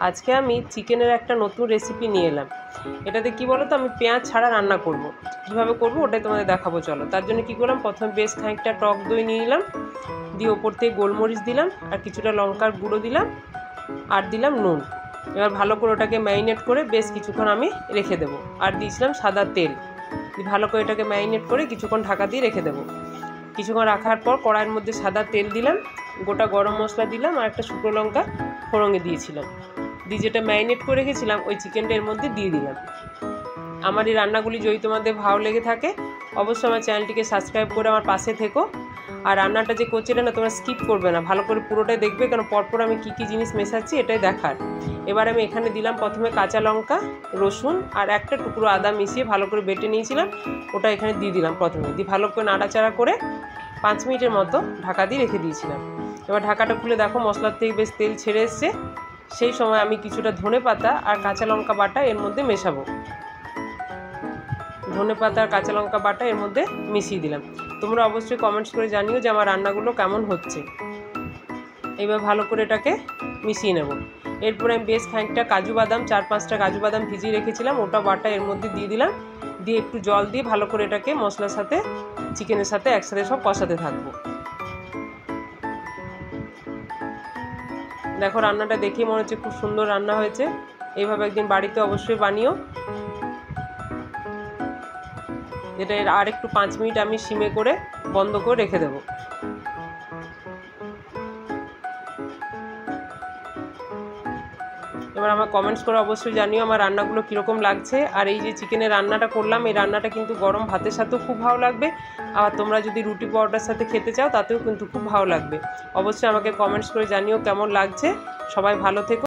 আজকে আমি চিকেনের একটা নতুন রেসিপি নিয়ে এলাম। এটাতে কি বলো তো, আমি পেঁয়াজ ছাড়া রান্না করব। কীভাবে করব ওটাই তোমাদের দেখাবো। চলো, তার জন্য কী করলাম, প্রথমে বেশ খানিকটা টক দই নিয়ে নিলাম, দিয়ে ওপর থেকে গোলমরিচ দিলাম, আর কিছুটা লঙ্কার গুঁড়ো দিলাম, আর দিলাম নুন। এবার ভালো করে ওটাকে ম্যারিনেট করে বেশ কিছুক্ষণ আমি রেখে দেবো। আর দিয়েছিলাম সাদা তেল, ভালো করে এটাকে ম্যারিনেট করে কিছুক্ষণ ঢাকা দিয়ে রেখে দেবো। কিছুক্ষণ রাখার পর কড়াইয়ের মধ্যে সাদা তেল দিলাম, গোটা গরম মশলা দিলাম, আর একটা শুকনো লঙ্কা ফোড়ঙে দিয়েছিলাম। দিয়ে যেটা ম্যারিনেট করে রেখেছিলাম ওই চিকেনটা এর মধ্যে দিয়ে দিলাম। আমার এই রান্নাগুলি যদি তোমাদের ভালো লেগে থাকে অবশ্যই আমার চ্যানেলটিকে সাবস্ক্রাইব করে আমার পাশে থেকো। আর রান্নাটা যে করছি এটা না তোমরা স্কিপ করবে না, ভালো করে পুরোটাই দেখবে, কারণ পরপর আমি কী কী জিনিস মেশাচ্ছি এটাই দেখার। এবার আমি এখানে দিলাম প্রথমে কাঁচা লঙ্কা, রসুন আর একটা টুকরো আদা মিশিয়ে ভালো করে বেটে নিয়েছিলাম, ওটা এখানে দিয়ে দিলাম প্রথমে। দিয়ে ভালো করে নাড়াচাড়া করে 5 মিনিটের মতো ঢাকা দিয়ে রেখে দিয়েছিলাম। এবার ঢাকাটা খুলে দেখো মশলার থেকে বেশ তেল ছেড়ে এসছে। সেই সময় আমি কিছুটা ধনেপাতা আর কাঁচা লঙ্কা বাটা এর মধ্যে মেশাবো। ধনেপাতা আর কাঁচা লঙ্কা বাটা এর মধ্যে মিশিয়ে দিলাম। তোমরা অবশ্যই কমেন্টস করে জানিও যে আমার রান্নাগুলো কেমন হচ্ছে। এবার ভালো করে এটাকে মিশিয়ে নেব। এরপরে আমি বেশ খানিকটা কাজু বাদাম, 4-5টা কাজু বাদাম ভিজিয়ে রেখেছিলাম, ওটা বাটা এর মধ্যে দিয়ে দিলাম। দিয়ে একটু জল দিয়ে ভালো করে এটাকে মশলার সাথে চিকেনের সাথে একসাথে সব কষাতে থাকবো। দেখো রান্নাটা দেখেই মনে হচ্ছে খুব সুন্দর রান্না হয়েছে। এইভাবে একদিন বাড়িতে অবশ্যই বানিও। এটা আর একটু 5 মিনিট আমি সিমে করে বন্ধ করে রেখে দেবো। এবার আমার কমেন্টস করে অবশ্যই জানিও আমার রান্নাগুলো কীরকম লাগছে। আর এই যে চিকেনের রান্নাটা করলাম, এই রান্নাটা কিন্তু গরম ভাতের সাথেও খুব ভালো লাগবে। আর তোমরা যদি রুটি পরোটার সাথে খেতে চাও তাতেও কিন্তু খুব ভালো লাগবে। অবশ্যই আমাকে কমেন্টস করে জানিও কেমন লাগছে। সবাই ভালো থেকো।